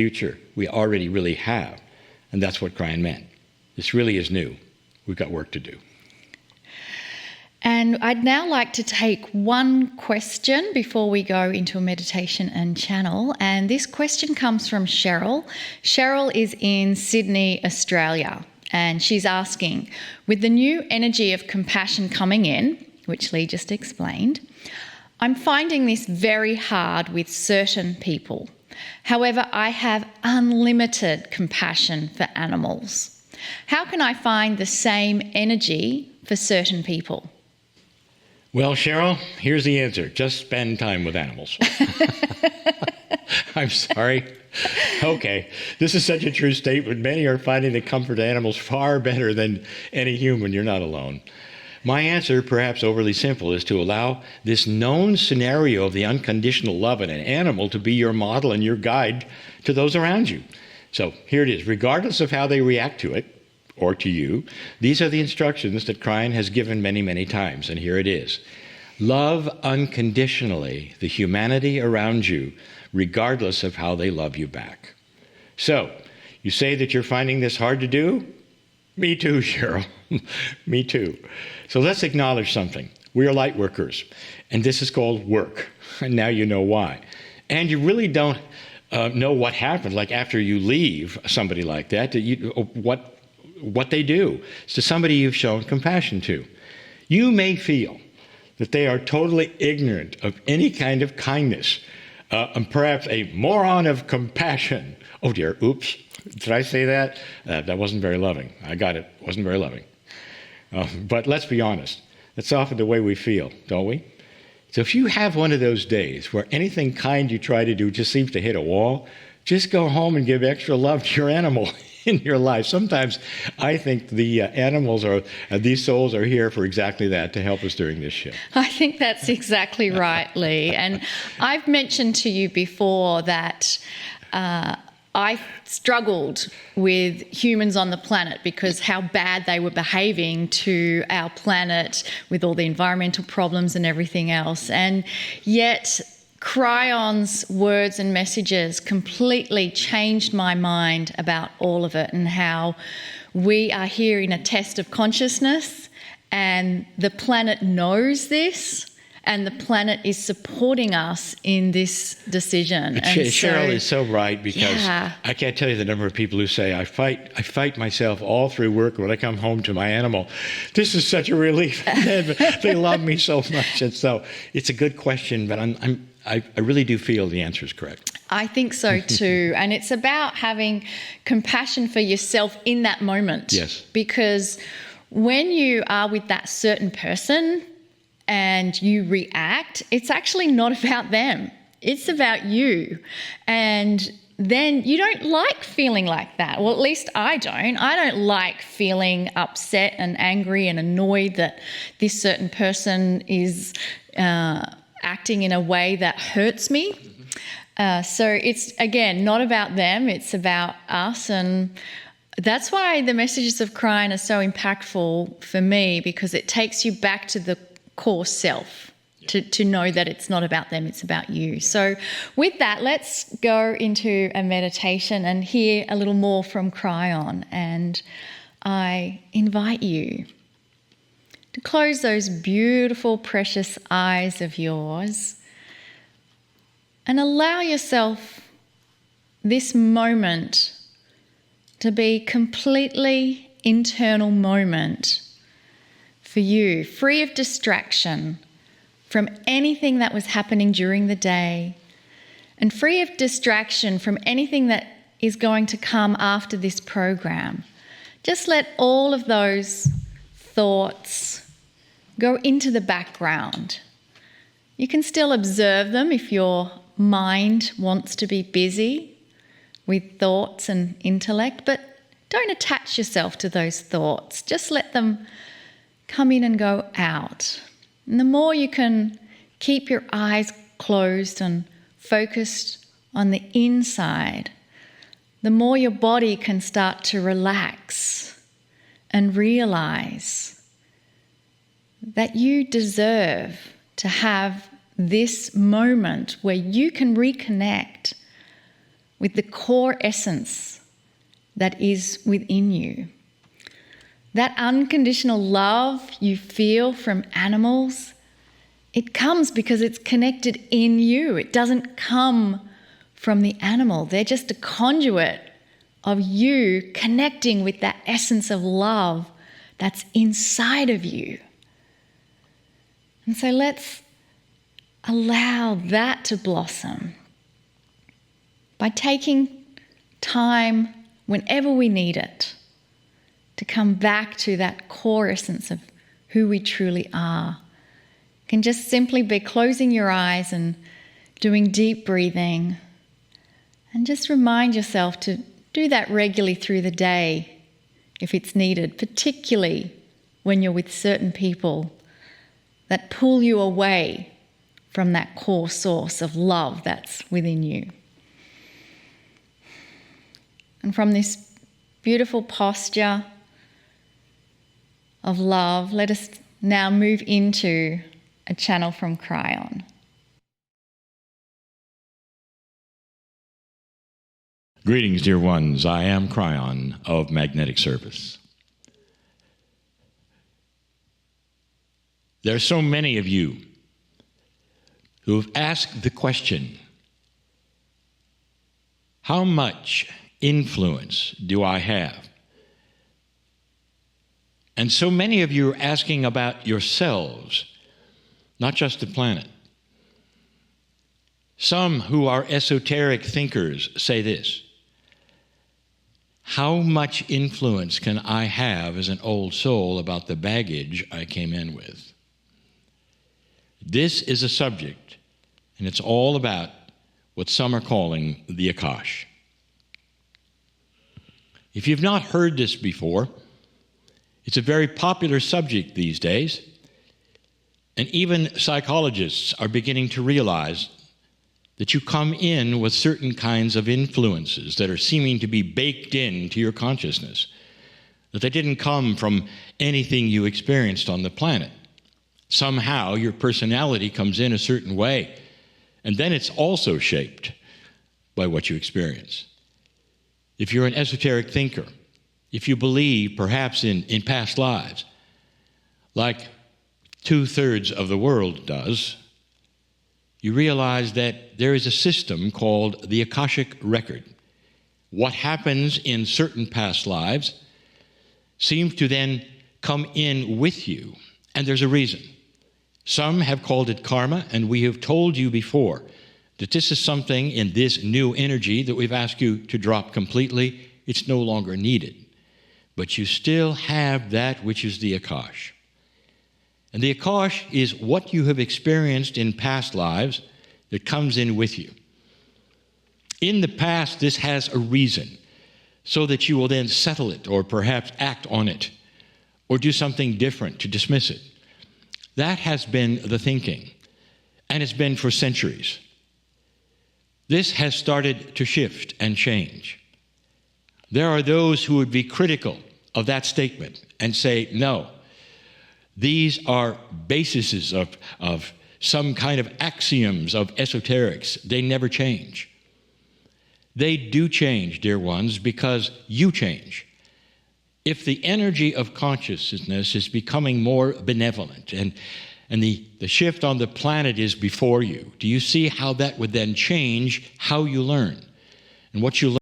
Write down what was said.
future. We already really have. And that's what Cryon meant. This really is new. We've got work to do. And I'd now like to take one question before we go into a meditation and channel. And this question comes from Cheryl. Cheryl is in Sydney, Australia. And she's asking, with the new energy of compassion coming in, which Lee just explained, I'm finding this very hard with certain people. However, I have unlimited compassion for animals. How can I find the same energy for certain people? Well, Cheryl, here's the answer. Just spend time with animals. I'm sorry. Okay, this is such a true statement. Many are finding the comfort of animals far better than any human. You're not alone. My answer, perhaps overly simple, is to allow this known scenario of the unconditional love in an animal to be your model and your guide to those around you. So here it is. Regardless of how they react to it, or to you, these are the instructions that Cryon has given many, many times, and here it is. Love unconditionally the humanity around you, regardless of how they love you back. So, you say that you're finding this hard to do? Me too, Cheryl. Me too. So let's acknowledge something. We are light workers, and this is called work, and now you know why. And you really don't know what happened, like after you leave somebody like that, what they do. It's to somebody you've shown compassion to. You may feel that they are totally ignorant of any kind of kindness, and perhaps a moron of compassion. Oh dear, oops, did I say that? That wasn't very loving. I got it, wasn't very loving. But let's be honest, that's often the way we feel, don't we? So if you have one of those days where anything kind you try to do just seems to hit a wall, just go home and give extra love to your animal in your life. Sometimes I think the animals are, these souls are here for exactly that, to help us during this shift. I think that's exactly right, Lee. And I've mentioned to you before that I struggled with humans on the planet because how bad they were behaving to our planet with all the environmental problems and everything else. And yet Cryon's words and messages completely changed my mind about all of it, and how we are here in a test of consciousness, and the planet knows this, and the planet is supporting us in this decision. Cheryl is so right, because I can't tell you the number of people who say, I fight myself all through work. When I come home to my animal, this is such a relief. They love me so much. And so it's a good question, but I really do feel the answer is correct. I think so too. And it's about having compassion for yourself in that moment. Yes. Because when you are with that certain person and you react, it's actually not about them. It's about you. And then you don't like feeling like that. Well, at least I don't. I don't like feeling upset and angry and annoyed that this certain person is acting in a way that hurts me. So it's, again, not about them, it's about us. And that's why the messages of Cryon are so impactful for me, because it takes you back to the core self, to know that it's not about them, it's about you. So with that, let's go into a meditation and hear a little more from Cryon. And I invite you to close those beautiful, precious eyes of yours and allow yourself this moment to be completely internal moment for you, free of distraction from anything that was happening during the day, and free of distraction from anything that is going to come after this program. Just let all of those thoughts go into the background. You can still observe them if your mind wants to be busy with thoughts and intellect, but don't attach yourself to those thoughts. Just let them come in and go out. And the more you can keep your eyes closed and focused on the inside, the more your body can start to relax and realize that you deserve to have this moment where you can reconnect with the core essence that is within you. That unconditional love you feel from animals, it comes because it's connected in you. It doesn't come from the animal. They're just a conduit of you connecting with that essence of love that's inside of you. And so let's allow that to blossom by taking time whenever we need it to come back to that core essence of who we truly are. It can just simply be closing your eyes and doing deep breathing, and just remind yourself to do that regularly through the day if it's needed, particularly when you're with certain people that pull you away from that core source of love that's within you. And from this beautiful posture of love, let us now move into a channel from Cryon. Greetings, dear ones. I am Cryon of Magnetic Service. There are so many of you who have asked the question, how much influence do I have? And so many of you are asking about yourselves, not just the planet. Some who are esoteric thinkers say this: how much influence can I have as an old soul about the baggage I came in with? This is a subject, and it's all about what some are calling the Akashic. If you've not heard this before, it's a very popular subject these days, and even psychologists are beginning to realize that you come in with certain kinds of influences that are seeming to be baked into your consciousness, that they didn't come from anything you experienced on the planet. Somehow your personality comes in a certain way, and then it's also shaped by what you experience. If you're an esoteric thinker, if you believe perhaps in past lives, like 2/3 of the world does, you realize that there is a system called the Akashic record. What happens in certain past lives seems to then come in with you, and there's a reason. Some have called it karma, and we have told you before that this is something in this new energy that we've asked you to drop completely. It's no longer needed. But you still have that which is the Akashic. And the Akashic is what you have experienced in past lives that comes in with you. In the past, this has a reason, so that you will then settle it, or perhaps act on it, or do something different to dismiss it. That has been the thinking, and it's been for centuries. This has started to shift and change. There are those who would be critical of that statement and say, no, these are bases of some kind of axioms of esoterics. They never change. They do change, dear ones, because you change. If the energy of consciousness is becoming more benevolent and the shift on the planet is before you, do you see how that would then change how you learn and what you learn?